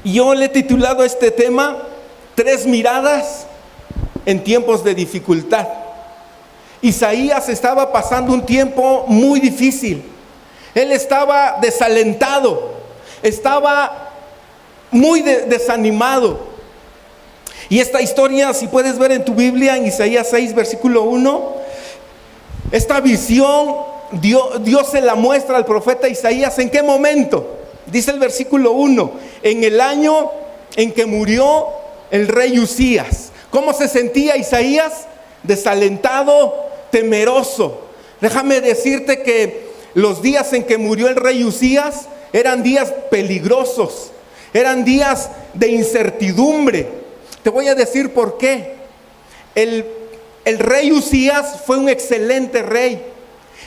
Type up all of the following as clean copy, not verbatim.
Y yo le he titulado este tema, Tres miradas en tiempos de dificultad. Isaías estaba pasando un tiempo muy difícil. Él estaba desalentado, estaba muy desanimado. Y esta historia, si puedes ver en tu Biblia, en Isaías 6, versículo 1, esta visión Dios se la muestra al profeta Isaías. ¿En qué momento? Dice el versículo 1, en el año en que murió el rey Uzías. ¿Cómo se sentía Isaías? Desalentado, temeroso. Déjame decirte que los días en que murió el rey Uzías eran días peligrosos, eran días de incertidumbre. Te voy a decir por qué. El rey Uzías fue un excelente rey.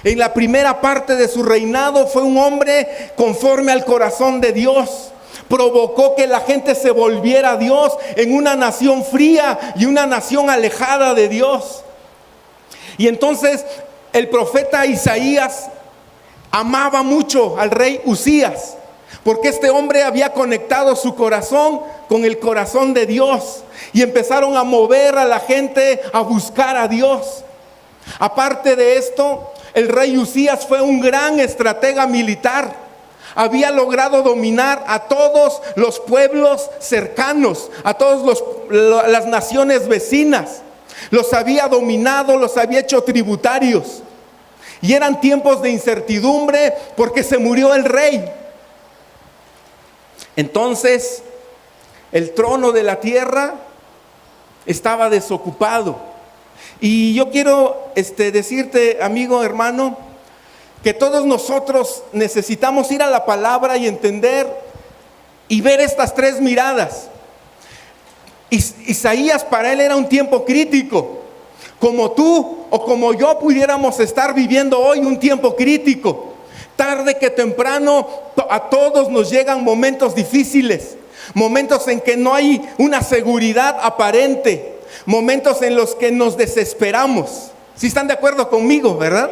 En la primera parte de su reinado fue un hombre conforme al corazón de Dios. Provocó que la gente se volviera a Dios en una nación fría y una nación alejada de Dios. Y entonces el profeta Isaías amaba mucho al rey Uzías, porque este hombre había conectado su corazón con el corazón de Dios. Y empezaron a mover a la gente a buscar a Dios. Aparte de esto, el rey Uzías fue un gran estratega militar. Había logrado dominar a todos los pueblos cercanos, a todas las naciones vecinas. Los había dominado, los había hecho tributarios. Y eran tiempos de incertidumbre porque se murió el rey. Entonces, el trono de la tierra estaba desocupado. Y yo quiero decirte, amigo, hermano, que todos nosotros necesitamos ir a la palabra y entender y ver estas tres miradas. Isaías, para él era un tiempo crítico. Como tú o como yo pudiéramos estar viviendo hoy un tiempo crítico. Tarde que temprano a todos nos llegan momentos difíciles, momentos en que no hay una seguridad aparente, momentos en los que nos desesperamos. ¿Sí están de acuerdo conmigo, verdad?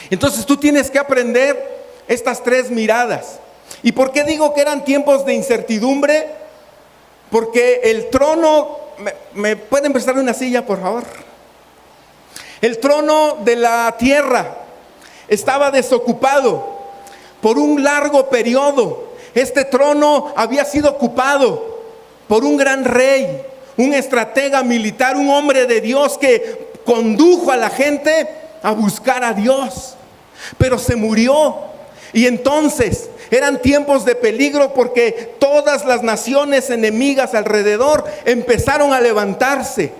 Entonces tú tienes que aprender estas tres miradas. ¿Y por qué digo que eran tiempos de incertidumbre? Porque el trono, ¿me pueden prestar una silla, por favor? El trono de la tierra estaba desocupado por un largo periodo. Este trono había sido ocupado por un gran rey, un estratega militar, un hombre de Dios que condujo a la gente a buscar a Dios. Pero se murió. Y entonces eran tiempos de peligro porque todas las naciones enemigas alrededor empezaron a levantarse.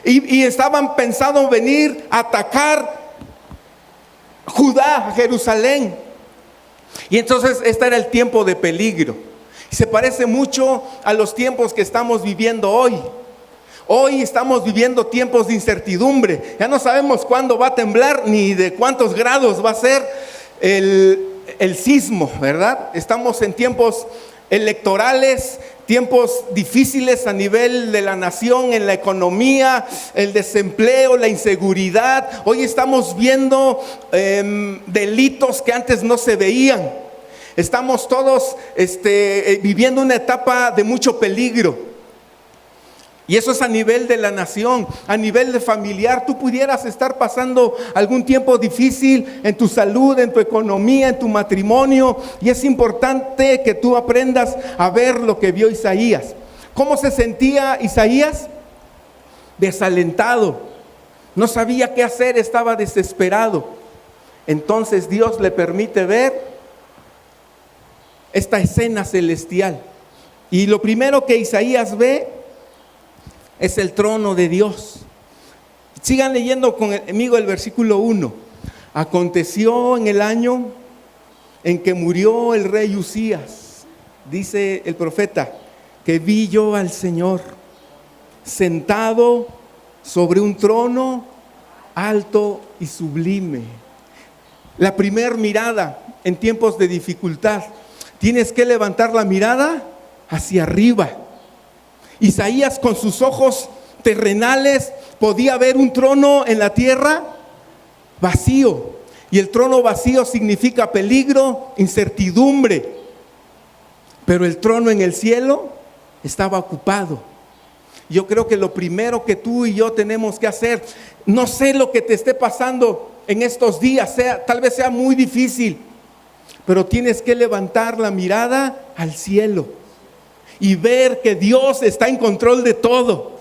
Y estaban pensando venir a atacar Judá, a Jerusalén. Y entonces este era el tiempo de peligro. Se parece mucho a los tiempos que estamos viviendo hoy. Hoy estamos viviendo tiempos de incertidumbre. Ya no sabemos cuándo va a temblar ni de cuántos grados va a ser el sismo, ¿verdad? Estamos en tiempos electorales, tiempos difíciles a nivel de la nación, en la economía, el desempleo, la inseguridad. Hoy estamos viendo delitos que antes no se veían. Estamos todos viviendo una etapa de mucho peligro. Y eso es a nivel de la nación, a nivel de familiar. Tú pudieras estar pasando algún tiempo difícil en tu salud, en tu economía, en tu matrimonio. Y es importante que tú aprendas a ver lo que vio Isaías. ¿Cómo se sentía Isaías? Desalentado. No sabía qué hacer, estaba desesperado. Entonces Dios le permite ver esta escena celestial. Y lo primero que Isaías ve es el trono de Dios. Sigan leyendo conmigo el versículo 1. Aconteció en el año en que murió el rey Uzías, dice el profeta, que vi yo al Señor sentado sobre un trono alto y sublime. La primer mirada en tiempos de dificultad, tienes que levantar la mirada hacia arriba. Isaías, con sus ojos terrenales, podía ver un trono en la tierra vacío. Y el trono vacío significa peligro, incertidumbre. pero el trono en el cielo estaba ocupado. Yo creo que lo primero que tú y yo tenemos que hacer, no sé lo que te esté pasando en estos días, tal vez sea muy difícil, pero tienes que levantar la mirada al cielo y ver que Dios está en control de todo.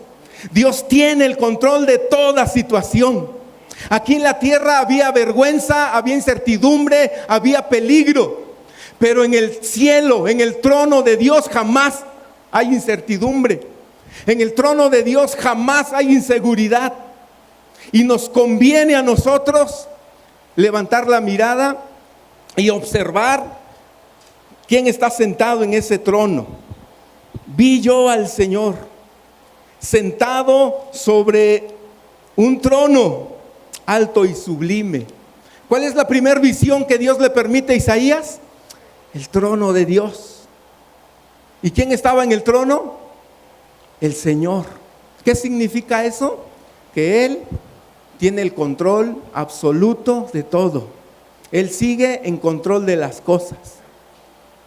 Dios tiene el control de toda situación. Aquí en la tierra había vergüenza, había incertidumbre, había peligro, pero en el cielo, en el trono de Dios jamás hay incertidumbre. En el trono de Dios jamás hay inseguridad. Y nos conviene a nosotros levantar la mirada y observar quién está sentado en ese trono. Vi yo al Señor sentado sobre un trono alto y sublime. ¿Cuál es la primera visión que Dios le permite a Isaías? El trono de Dios. ¿Y quién estaba en el trono? El Señor. ¿Qué significa eso? Que Él tiene el control absoluto de todo. Él sigue en control de las cosas.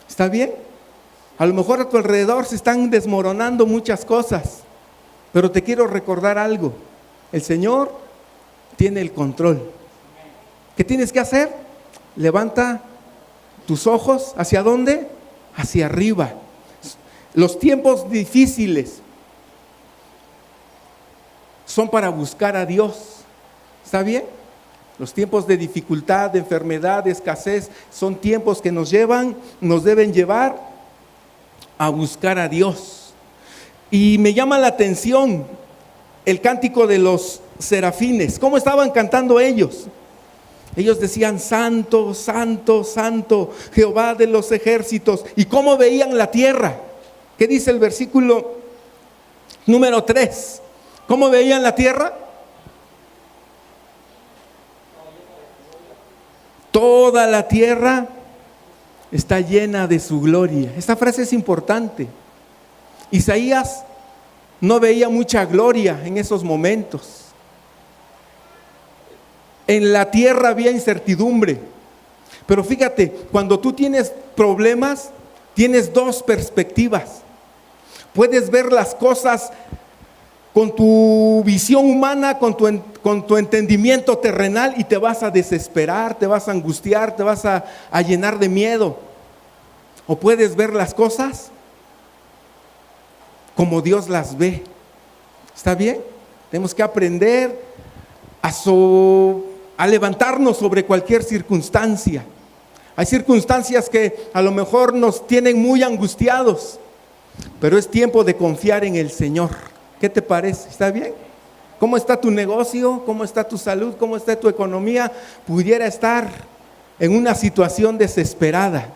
¿Está bien? A lo mejor a tu alrededor se están desmoronando muchas cosas, pero te quiero recordar algo. El Señor tiene el control. ¿Qué tienes que hacer? Levanta tus ojos. ¿Hacia dónde? Hacia arriba. Los tiempos difíciles son para buscar a Dios. ¿Está bien? Los tiempos de dificultad, de enfermedad, de escasez, son tiempos que nos deben llevar a buscar a Dios. Y me llama la atención el cántico de los serafines. ¿Cómo estaban cantando ellos? Ellos decían: santo, santo, santo, Jehová de los ejércitos. ¿Y cómo veían la tierra? ¿Qué dice el versículo número 3? ¿Cómo veían la tierra? Toda la tierra está llena de su gloria. Esta frase es importante. Isaías no veía mucha gloria en esos momentos. En la tierra había incertidumbre. Pero fíjate, cuando tú tienes problemas, tienes dos perspectivas. Puedes ver las cosas con tu visión humana, con tu entendimiento terrenal, y te vas a desesperar, te vas a angustiar, te vas a llenar de miedo. O puedes ver las cosas como Dios las ve. ¿Está bien? Tenemos que aprender a levantarnos sobre cualquier circunstancia. Hay circunstancias que a lo mejor nos tienen muy angustiados, pero es tiempo de confiar en el Señor. ¿Qué te parece? ¿Está bien? ¿Cómo está tu negocio? ¿Cómo está tu salud? ¿Cómo está tu economía? Pudiera estar en una situación desesperada,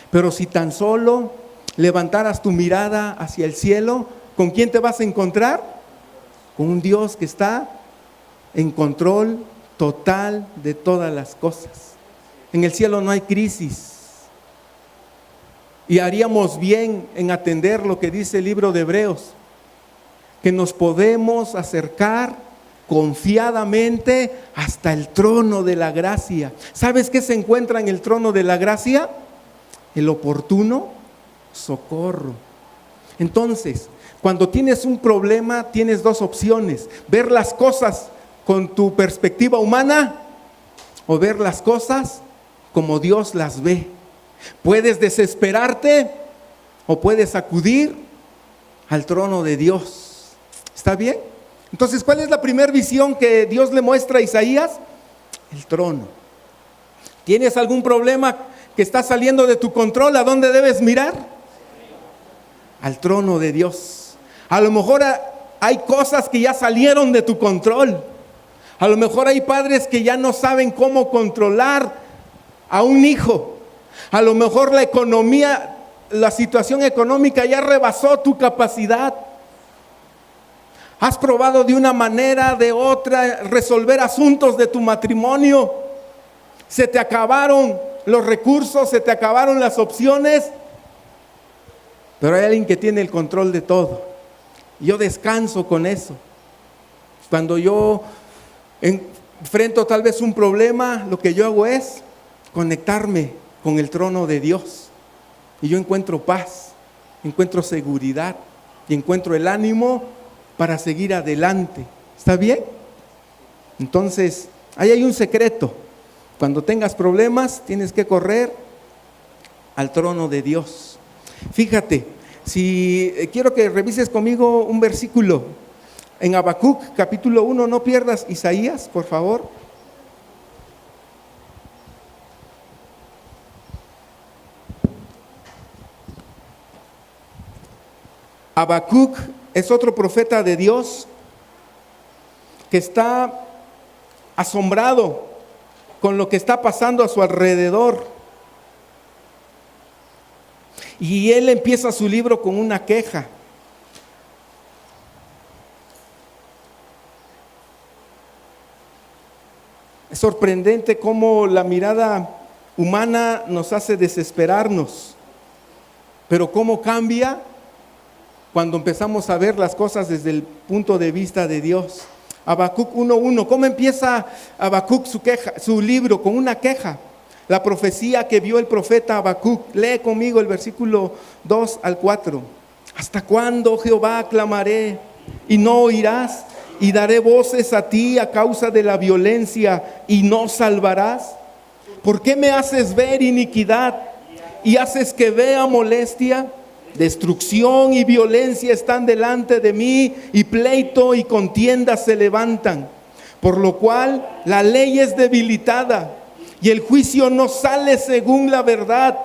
pero si tan solo levantaras tu mirada hacia el cielo, ¿con quién te vas a encontrar? Con un Dios que está en control total de todas las cosas. En el cielo no hay crisis. Y haríamos bien en atender lo que dice el libro de Hebreos, que nos podemos acercar confiadamente hasta el trono de la gracia. ¿Sabes qué se encuentra en el trono de la gracia? El oportuno socorro. Entonces, cuando tienes un problema, tienes dos opciones: ver las cosas con tu perspectiva humana o ver las cosas como Dios las ve. Puedes desesperarte o puedes acudir al trono de Dios. ¿Está bien? Entonces, ¿cuál es la primera visión que Dios le muestra a Isaías? El trono. ¿Tienes algún problema que está saliendo de tu control? ¿A dónde debes mirar? Al trono de Dios. A lo mejor hay cosas que ya salieron de tu control. A lo mejor hay padres que ya no saben cómo controlar a un hijo. A lo mejor la economía, la situación económica ya rebasó tu capacidad. Has probado de una manera, de otra, resolver asuntos de tu matrimonio. Se te acabaron los recursos, se te acabaron las opciones. Pero hay alguien que tiene el control de todo. Yo descanso con eso. Cuando yo enfrento tal vez un problema, lo que yo hago es conectarme con el trono de Dios. y yo encuentro paz, encuentro seguridad y encuentro el ánimo para seguir adelante. ¿Está bien? Entonces, ahí hay un secreto. Cuando tengas problemas, tienes que correr al trono de Dios. Fíjate, si quiero que revises conmigo un versículo en Habacuc, capítulo 1, no pierdas Isaías, por favor. Habacuc es otro profeta de Dios que está asombrado con lo que está pasando a su alrededor. Y él empieza su libro con una queja. Es sorprendente cómo la mirada humana nos hace desesperarnos, pero cómo cambia cuando empezamos a ver las cosas desde el punto de vista de Dios. Habacuc 1:1, ¿cómo empieza Habacuc su libro? Con una queja. La profecía que vio el profeta Habacuc. Lee conmigo el versículo 2 al 4. ¿Hasta cuándo, Jehová, clamaré y no oirás? Y daré voces a ti a causa de la violencia y no salvarás. ¿Por qué me haces ver iniquidad y haces que vea molestia? Destrucción y violencia están delante de mí, y pleito y contienda se levantan. Por lo cual la ley es debilitada y el juicio no sale según la verdad.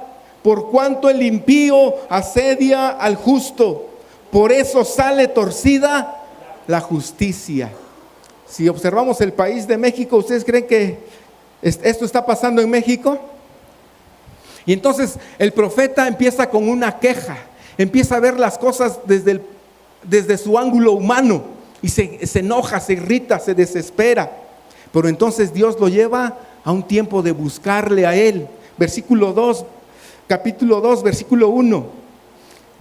Por cuanto el impío asedia al justo, por eso sale torcida la justicia. Si observamos el país de México, ¿ustedes creen que esto está pasando en México? Y entonces el profeta empieza con una queja, empieza a ver las cosas desde su ángulo humano y se enoja, se irrita, se desespera. Pero entonces Dios lo lleva a un tiempo de buscarle a Él. Versículo 2, capítulo 2, versículo 1.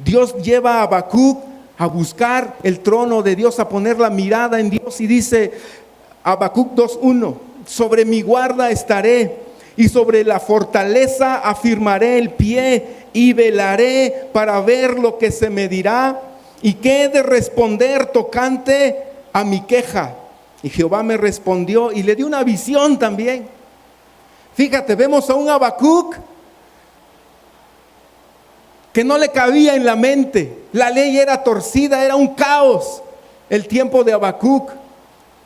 Dios lleva a Habacuc a buscar el trono de Dios, a poner la mirada en Dios, y dice Habacuc 2:1: sobre mi guarda estaré y sobre la fortaleza afirmaré el pie y velaré para ver lo que se me dirá y qué he de responder tocante a mi queja. Y Jehová me respondió y le dio una visión también. Fíjate, vemos a un Habacuc que no le cabía en la mente. La ley era torcida, era un caos el tiempo de Habacuc.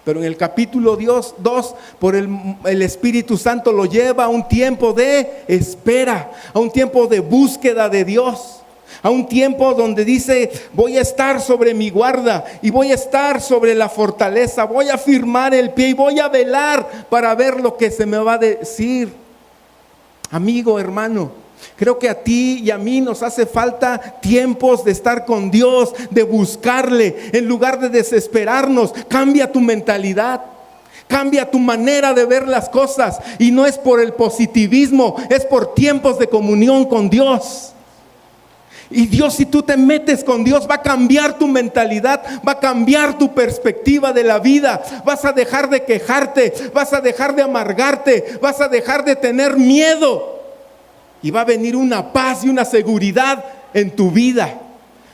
Pero en el capítulo 2, por el Espíritu Santo lo lleva a un tiempo de espera, a un tiempo de búsqueda de Dios, a un tiempo donde dice: voy a estar sobre mi guarda y voy a estar sobre la fortaleza, voy a firmar el pie y voy a velar para ver lo que se me va a decir. Amigo, hermano, creo que a ti y a mí nos hace falta tiempos de estar con Dios, de buscarle. En lugar de desesperarnos, cambia tu mentalidad, cambia tu manera de ver las cosas. Y no es por el positivismo, es por tiempos de comunión con Dios. Y Dios, si tú te metes con Dios, va a cambiar tu mentalidad, va a cambiar tu perspectiva de la vida. Vas a dejar de quejarte, vas a dejar de amargarte, vas a dejar de tener miedo. Y va a venir una paz y una seguridad en tu vida,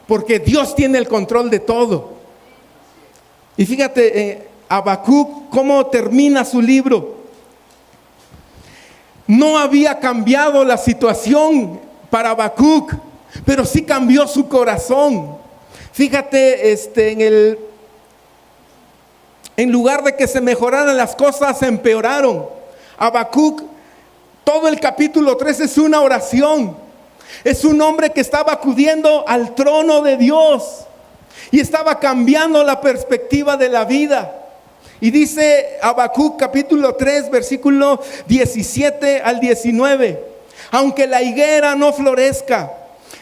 porque Dios tiene el control de todo. Y fíjate, Habacuc, cómo termina su libro. No había cambiado la situación para Habacuc, pero sí cambió su corazón. Fíjate, en lugar de que se mejoraran las cosas, se empeoraron. Habacuc, todo el capítulo 3 es una oración. Es un hombre que estaba acudiendo al trono de Dios y estaba cambiando la perspectiva de la vida. Y dice Habacuc capítulo 3, versículo 17 al 19: aunque la higuera no florezca,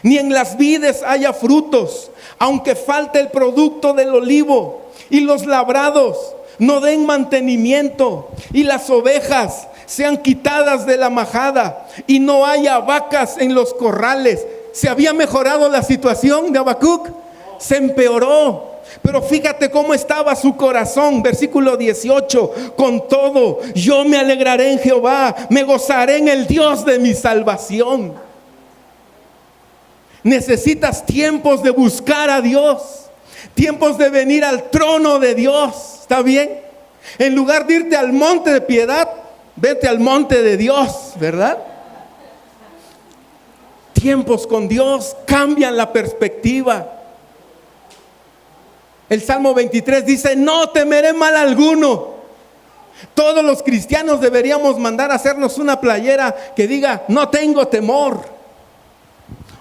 ni en las vides haya frutos, aunque falte el producto del olivo, y los labrados no den mantenimiento, y las ovejas sean quitadas de la majada, y no haya vacas en los corrales. ¿Se había mejorado la situación de Habacuc? Se empeoró. Pero fíjate cómo estaba su corazón. Versículo 18: con todo, yo me alegraré en Jehová, me gozaré en el Dios de mi salvación. Necesitas tiempos de buscar a Dios, tiempos de venir al trono de Dios. ¿Está bien? En lugar de irte al monte de piedad, vete al monte de Dios, ¿verdad? Tiempos con Dios cambian la perspectiva. El Salmo 23 dice: no temeré mal alguno. Todos los cristianos deberíamos mandar a hacernos una playera que diga: no tengo temor.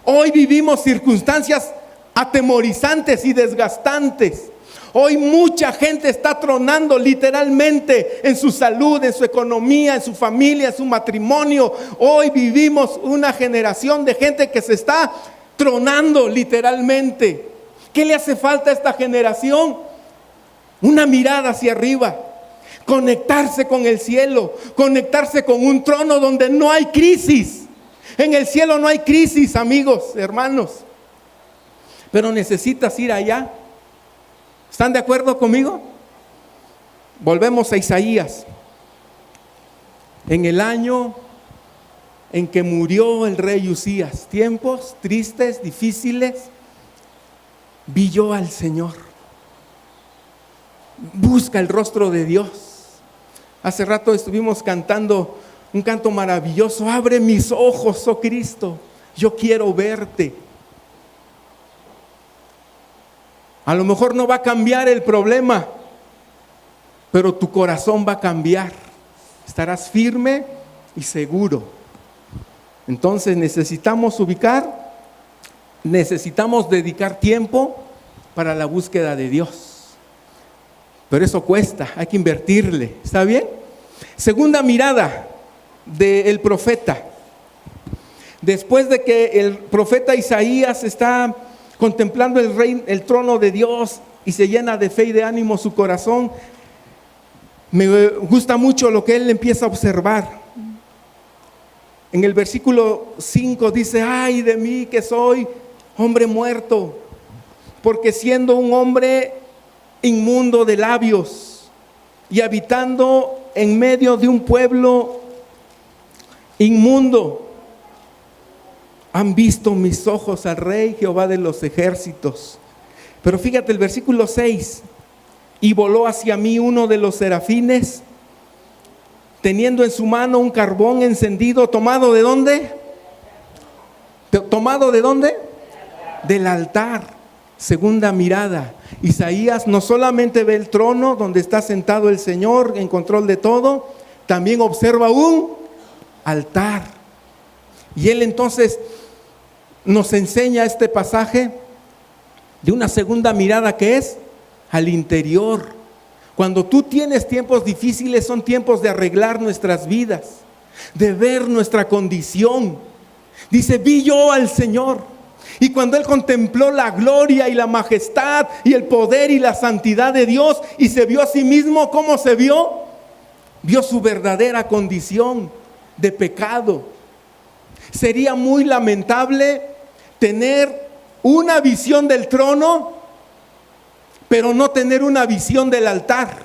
Hoy vivimos circunstancias atemorizantes y desgastantes. Hoy mucha gente está tronando literalmente en su salud, en su economía, en su familia, en su matrimonio. Hoy vivimos una generación de gente que se está tronando literalmente. ¿Qué le hace falta a esta generación? Una mirada hacia arriba, conectarse con el cielo, conectarse con un trono donde no hay crisis. En el cielo no hay crisis, amigos, hermanos. Pero necesitas ir allá. ¿Están de acuerdo conmigo? Volvemos a Isaías. En el año en que murió el rey Usías, tiempos tristes, difíciles, vi yo al Señor. Busca el rostro de Dios. Hace rato estuvimos cantando un canto maravilloso: abre mis ojos, oh Cristo, yo quiero verte. A lo mejor no va a cambiar el problema, pero tu corazón va a cambiar. Estarás firme y seguro. Entonces necesitamos dedicar tiempo para la búsqueda de Dios. Pero eso cuesta, hay que invertirle. ¿Está bien? Segunda mirada del profeta. Después de que el profeta Isaías está contemplando el trono de Dios y se llena de fe y de ánimo su corazón, me gusta mucho lo que él empieza a observar. En el versículo 5 dice: ay de mí que soy hombre muerto, porque siendo un hombre inmundo de labios y habitando en medio de un pueblo inmundo, han visto mis ojos al Rey Jehová de los ejércitos. Pero fíjate el versículo 6: y voló hacia mí uno de los serafines, teniendo en su mano un carbón encendido, tomado ¿de dónde? ¿Tomado de dónde? Del altar. Segunda mirada. Isaías no solamente ve el trono donde está sentado el Señor en control de todo, también observa un altar. Y él entonces nos enseña este pasaje de una segunda mirada, que es al interior. Cuando tú tienes tiempos difíciles, son tiempos de arreglar nuestras vidas, de ver nuestra condición. Dice: vi yo al Señor. Y cuando él contempló la gloria y la majestad y el poder y la santidad de Dios y se vio a sí mismo, ¿cómo se vio? Vio su verdadera condición de pecado. Sería muy lamentable tener una visión del trono, pero no tener una visión del altar.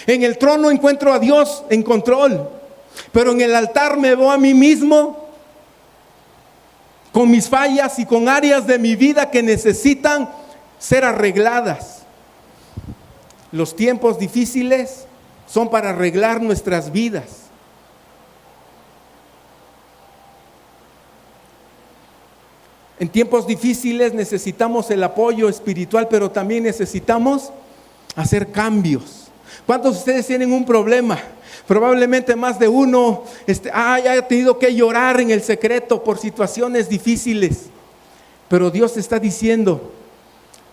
En el trono encuentro a Dios en control, pero en el altar me veo a mí mismo con mis fallas y con áreas de mi vida que necesitan ser arregladas. Los tiempos difíciles son para arreglar nuestras vidas. En tiempos difíciles necesitamos el apoyo espiritual, pero también necesitamos hacer cambios. ¿Cuántos de ustedes tienen un problema? Probablemente más de uno haya tenido que llorar en el secreto por situaciones difíciles. Pero Dios está diciendo: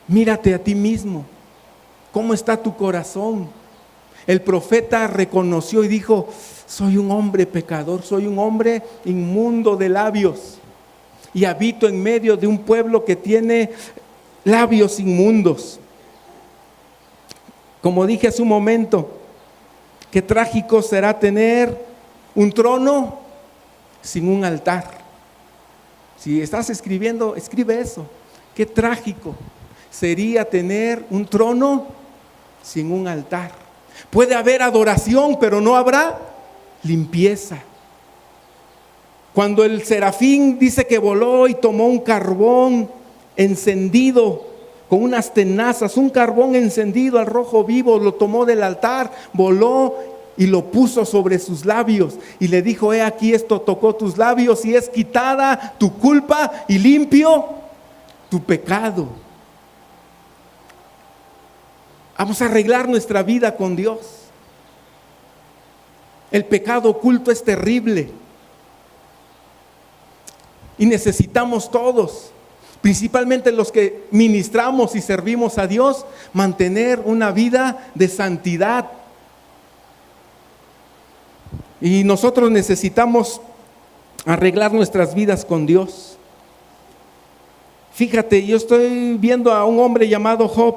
mírate a ti mismo. ¿Cómo está tu corazón? El profeta reconoció y dijo: soy un hombre pecador, soy un hombre inmundo de labios. Y habito en medio de un pueblo que tiene labios inmundos. Como dije hace un momento, qué trágico será tener un trono sin un altar. Si estás escribiendo, escribe eso. Qué trágico sería tener un trono sin un altar. Puede haber adoración, pero no habrá limpieza. Cuando el serafín dice que voló y tomó un carbón encendido con unas tenazas, un carbón encendido al rojo vivo, lo tomó del altar, voló y lo puso sobre sus labios y le dijo: he aquí, esto tocó tus labios y es quitada tu culpa y limpio tu pecado. Vamos a arreglar nuestra vida con Dios. El pecado oculto es terrible y necesitamos todos, principalmente los que ministramos y servimos a Dios, mantener una vida de santidad. Y nosotros necesitamos arreglar nuestras vidas con Dios. Fíjate, yo estoy viendo a un hombre llamado Job.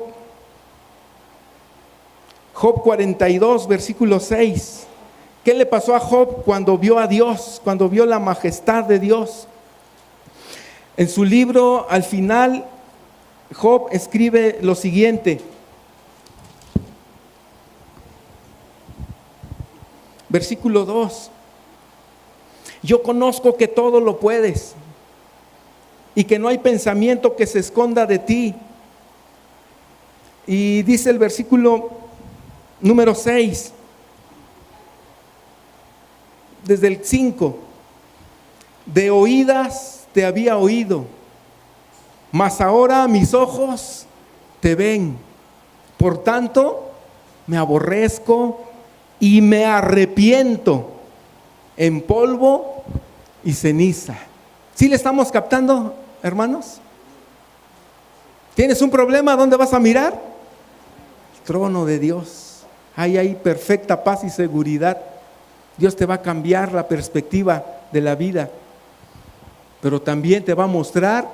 Job 42, versículo 6. ¿Qué le pasó a Job cuando vio a Dios, cuando vio la majestad de Dios? En su libro, al final, Job escribe lo siguiente. Versículo 2. Yo conozco que todo lo puedes y que no hay pensamiento que se esconda de ti. Y dice el versículo número 6, desde el 5. De oídas te había oído, mas ahora mis ojos te ven. Por tanto, me aborrezco y me arrepiento en polvo y ceniza. ¿Sí le estamos captando, hermanos? ¿Tienes un problema? ¿Dónde vas a mirar? El trono de Dios. Ahí hay perfecta paz y seguridad. Dios te va a cambiar la perspectiva de la vida, pero también te va a mostrar,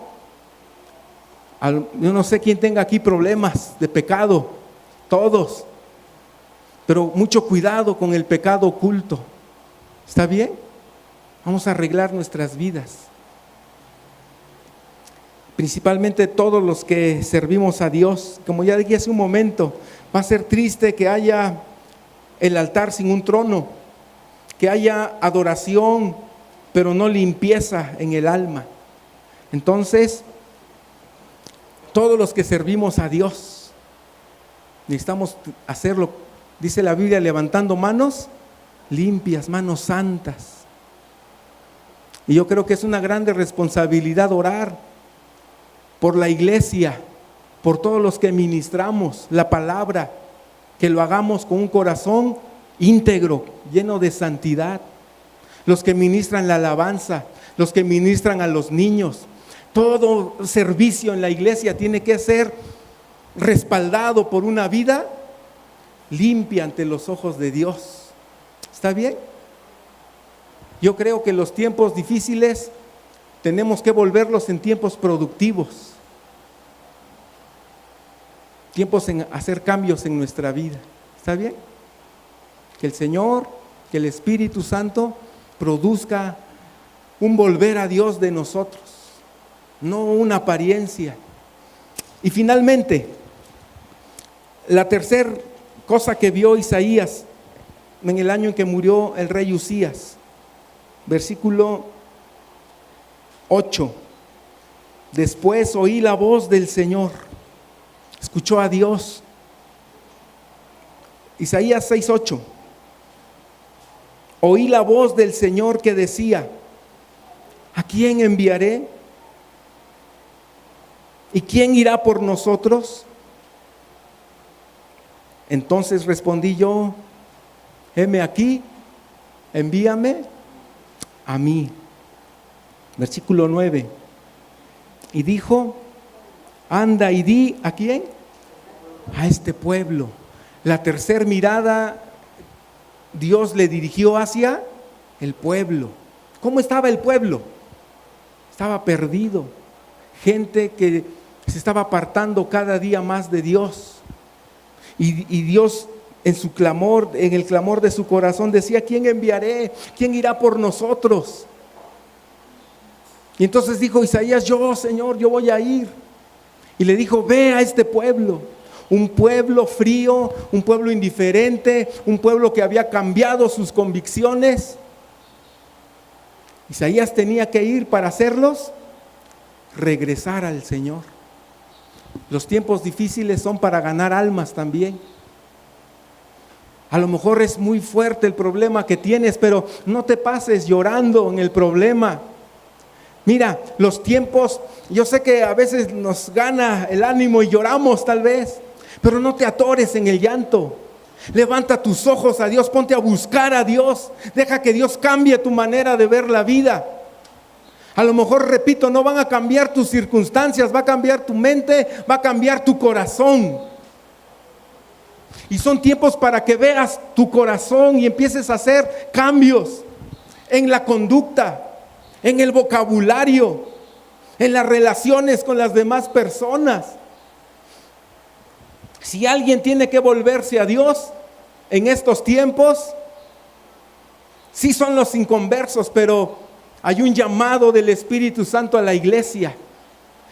yo no sé quién tenga aquí problemas de pecado, todos, pero mucho cuidado con el pecado oculto. ¿Está bien? Vamos a arreglar nuestras vidas. Principalmente todos los que servimos a Dios. Como ya dije hace un momento, va a ser triste que haya el altar sin un trono, que haya adoración, pero no limpieza en el alma. Entonces, todos los que servimos a Dios, necesitamos hacerlo, dice la Biblia, levantando manos limpias, manos santas. Y yo creo que es una grande responsabilidad orar por la iglesia, por todos los que ministramos la palabra, que lo hagamos con un corazón íntegro, lleno de santidad. Los que ministran la alabanza, los que ministran a los niños, todo servicio en la iglesia tiene que ser respaldado por una vida limpia ante los ojos de Dios. ¿Está bien? Yo creo que los tiempos difíciles tenemos que volverlos en tiempos productivos, tiempos en hacer cambios en nuestra vida. ¿Está bien? Que el Señor, que el Espíritu Santo produzca un volver a Dios de nosotros, no una apariencia. Y finalmente, la tercera cosa que vio Isaías en el año en que murió el rey Usías, versículo 8. Después oí la voz del Señor, escuchó a Dios. Isaías 6:8. Oí la voz del Señor que decía: ¿a quién enviaré? ¿Y quién irá por nosotros? Entonces respondí yo: heme aquí, envíame a mí. Versículo 9. Y dijo: anda y di, ¿a quién? A este pueblo. La tercera mirada Dios le dirigió hacia el pueblo. ¿Cómo estaba el pueblo? Estaba perdido. Gente que se estaba apartando cada día más de Dios. Y Dios en su clamor, en el clamor de su corazón decía: ¿quién enviaré? ¿Quién irá por nosotros? Y entonces dijo Isaías: yo, Señor, yo voy a ir. Y le dijo: ve a este pueblo. Un pueblo frío, un pueblo indiferente, un pueblo que había cambiado sus convicciones. Isaías tenía que ir para hacerlos regresar al Señor. Los tiempos difíciles son para ganar almas también. A lo mejor es muy fuerte el problema que tienes, pero no te pases llorando en el problema. Mira, los tiempos, yo sé que a veces nos gana el ánimo y lloramos tal vez, pero no te atores en el llanto. Levanta tus ojos a Dios, ponte a buscar a Dios, deja que Dios cambie tu manera de ver la vida. A lo mejor, repito, no van a cambiar tus circunstancias, va a cambiar tu mente, va a cambiar tu corazón. Y son tiempos para que veas tu corazón y empieces a hacer cambios en la conducta, en el vocabulario, en las relaciones con las demás personas. Si alguien tiene que volverse a Dios en estos tiempos, sí son los inconversos, pero hay un llamado del Espíritu Santo a la iglesia.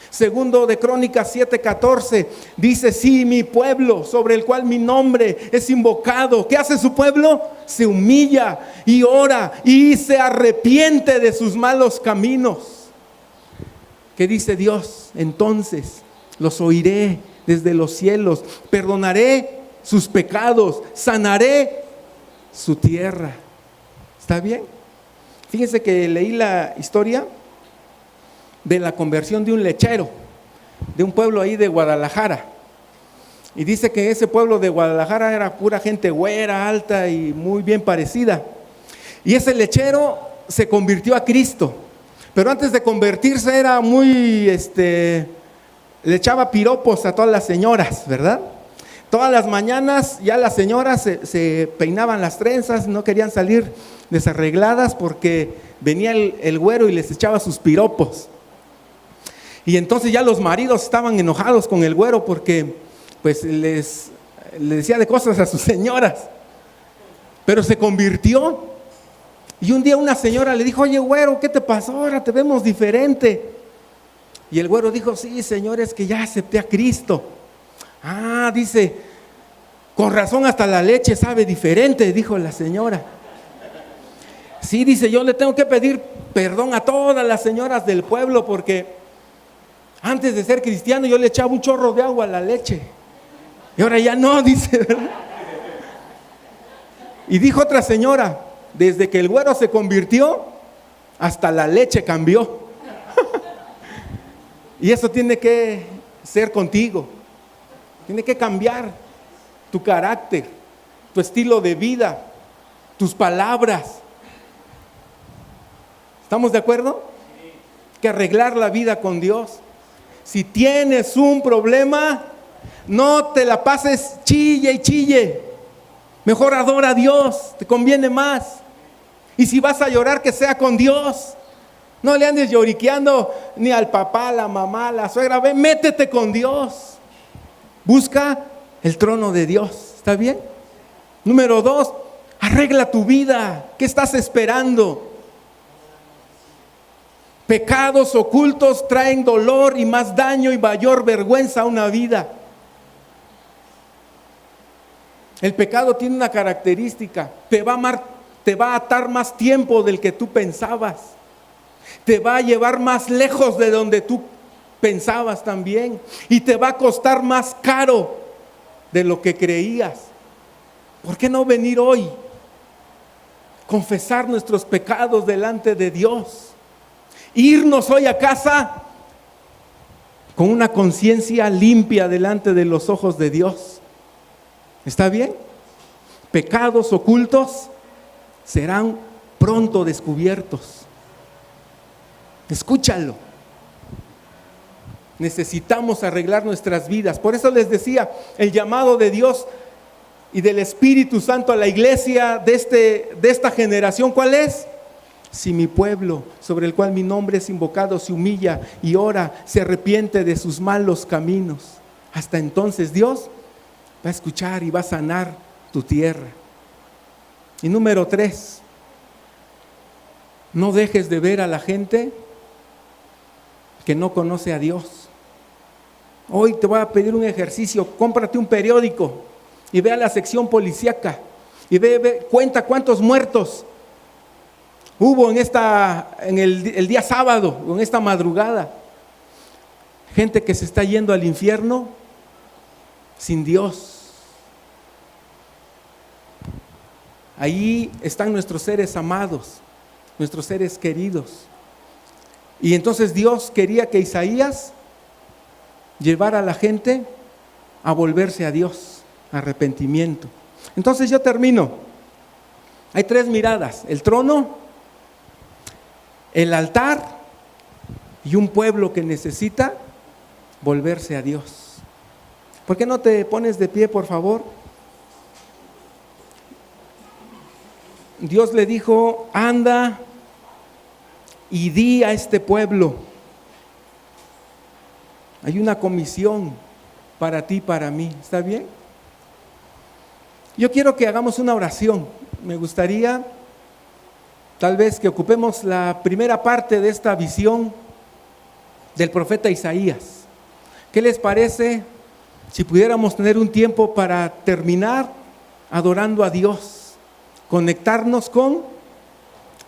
Segundo de Crónicas 7:14 dice: sí, mi pueblo sobre el cual mi nombre es invocado. ¿Qué hace su pueblo? Se humilla y ora y se arrepiente de sus malos caminos. ¿Qué dice Dios? Entonces los oiré desde los cielos, perdonaré sus pecados, sanaré su tierra. ¿Está bien? Fíjense que leí la historia de la conversión de un lechero, de un pueblo ahí de Guadalajara. Y dice que ese pueblo de Guadalajara era pura gente güera, alta y muy bien parecida. Y ese lechero se convirtió a Cristo. Pero antes de convertirse era muy, le echaba piropos a todas las señoras, ¿verdad? Todas las mañanas ya las señoras se peinaban las trenzas, no querían salir desarregladas porque venía el güero y les echaba sus piropos. Y entonces ya los maridos estaban enojados con el güero porque pues le decía de cosas a sus señoras. Pero se convirtió. Y un día una señora le dijo: oye, güero, ¿qué te pasó? Ahora te vemos diferente. Y el güero dijo: sí, señores, que ya acepté a Cristo. Ah, dice, con razón hasta la leche sabe diferente, dijo la señora. Sí, dice, yo le tengo que pedir perdón a todas las señoras del pueblo porque antes de ser cristiano yo le echaba un chorro de agua a la leche. Y ahora ya no, dice, ¿verdad? Y dijo otra señora: desde que el güero se convirtió, hasta la leche cambió. Y eso tiene que ser contigo. Tiene que cambiar tu carácter, tu estilo de vida, tus palabras. ¿Estamos de acuerdo? Que arreglar la vida con Dios. Si tienes un problema, no te la pases chille y chille. Mejor adora a Dios, te conviene más. Y si vas a llorar, que sea con Dios. No le andes lloriqueando ni al papá, a la mamá, a la suegra. Ve, métete con Dios. Busca el trono de Dios. ¿Está bien? Número 2, arregla tu vida. ¿Qué estás esperando? Pecados ocultos traen dolor y más daño y mayor vergüenza a una vida. El pecado tiene una característica: te va a atar más tiempo del que tú pensabas. Te va a llevar más lejos de donde tú pensabas también. Y te va a costar más caro de lo que creías. ¿Por qué no venir hoy? Confesar nuestros pecados delante de Dios. Irnos hoy a casa con una conciencia limpia delante de los ojos de Dios. ¿Está bien? Pecados ocultos serán pronto descubiertos. Escúchalo. Necesitamos arreglar nuestras vidas. Por eso les decía, el llamado de Dios y del Espíritu Santo a la iglesia de esta generación, ¿cuál es? Si mi pueblo, sobre el cual mi nombre es invocado, se humilla y ora, se arrepiente de sus malos caminos, hasta entonces Dios va a escuchar y va a sanar tu tierra. Y número 3, no dejes de ver a la gente que no conoce a Dios. Hoy te voy a pedir un ejercicio: cómprate un periódico y ve a la sección policíaca y cuenta cuántos muertos hubo en el día sábado, o en esta madrugada, gente que se está yendo al infierno sin Dios. Ahí están nuestros seres amados, nuestros seres queridos. Y entonces Dios quería que Isaías llevara a la gente a volverse a Dios, arrepentimiento. Entonces yo termino. Hay 3 miradas: el trono, el altar y un pueblo que necesita volverse a Dios. ¿Por qué no te pones de pie, por favor? Dios le dijo: anda y di a este pueblo. Hay una comisión para ti y para mí. ¿Está bien? Yo quiero que hagamos una oración. Me gustaría tal vez que ocupemos la primera parte de esta visión del profeta Isaías. ¿Qué les parece si pudiéramos tener un tiempo para terminar adorando a Dios, conectarnos con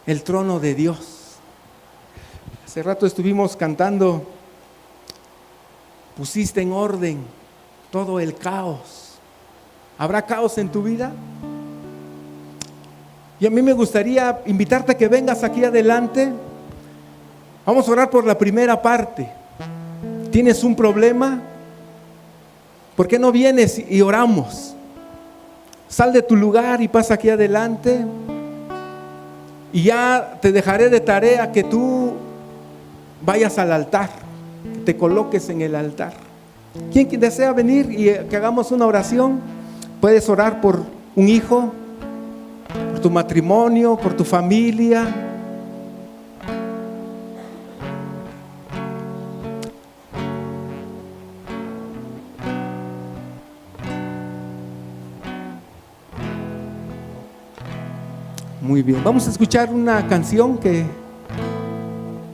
el trono de Dios? Hace rato estuvimos cantando: pusiste en orden todo el caos. ¿Habrá caos en tu vida? Y a mí me gustaría invitarte a que vengas aquí adelante. Vamos a orar por la primera parte. ¿Tienes un problema? ¿Por qué no vienes y oramos? Sal de tu lugar y pasa aquí adelante. Y ya te dejaré de tarea que tú vayas al altar, que te coloques en el altar. ¿Quién desea venir y que hagamos una oración? Puedes orar por un hijo, por tu matrimonio, por tu familia. Muy bien, vamos a escuchar una canción que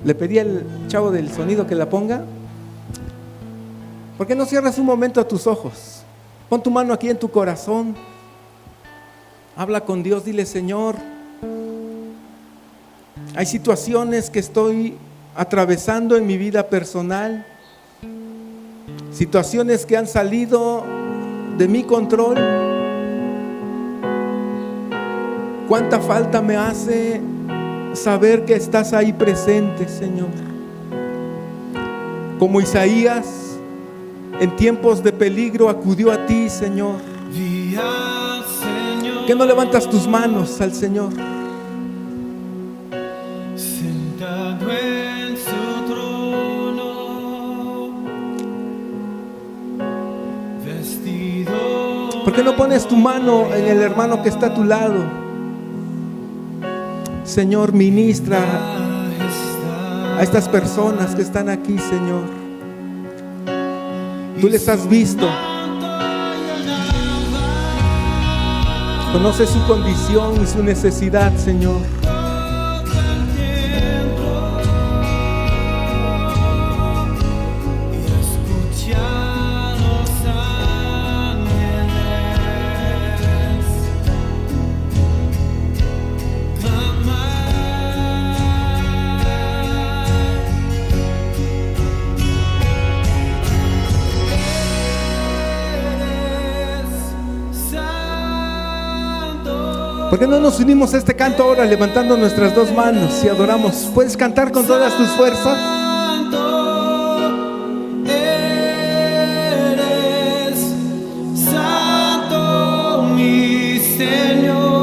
le pedí al chavo del sonido que la ponga. ¿Por qué no cierras un momento tus ojos? Pon tu mano aquí en tu corazón. Habla con Dios, dile: Señor, hay situaciones que estoy atravesando en mi vida personal, situaciones que han salido de mi control. Cuánta falta me hace saber que estás ahí presente, Señor. Como Isaías, en tiempos de peligro acudió a ti, Señor. ¿Qué no levantas tus manos al Señor? Sentado en su trono, vestido. ¿Por qué no pones tu mano en el hermano que está a tu lado? Señor, ministra a estas personas que están aquí, Señor. Tú les has visto. Conoces su condición y su necesidad, Señor. ¿Por qué no nos unimos a este canto ahora levantando nuestras 2 manos y adoramos? ¿Puedes cantar con todas tus fuerzas? Eres santo, mi Señor.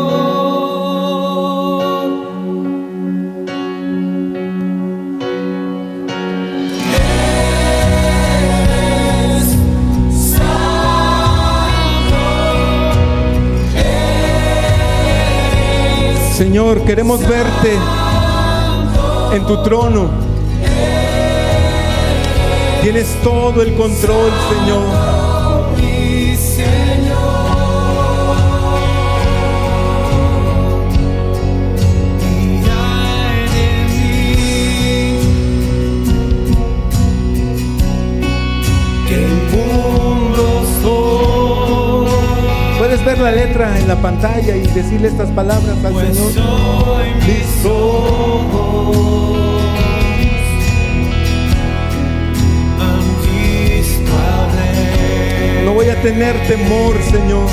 Señor, queremos verte en tu trono. Tienes todo el control, Señor. poner la letra en la pantalla y decirle estas palabras al Pues Señor. hoy mis ojos han visto al Rey. No voy a tener temor, Señor.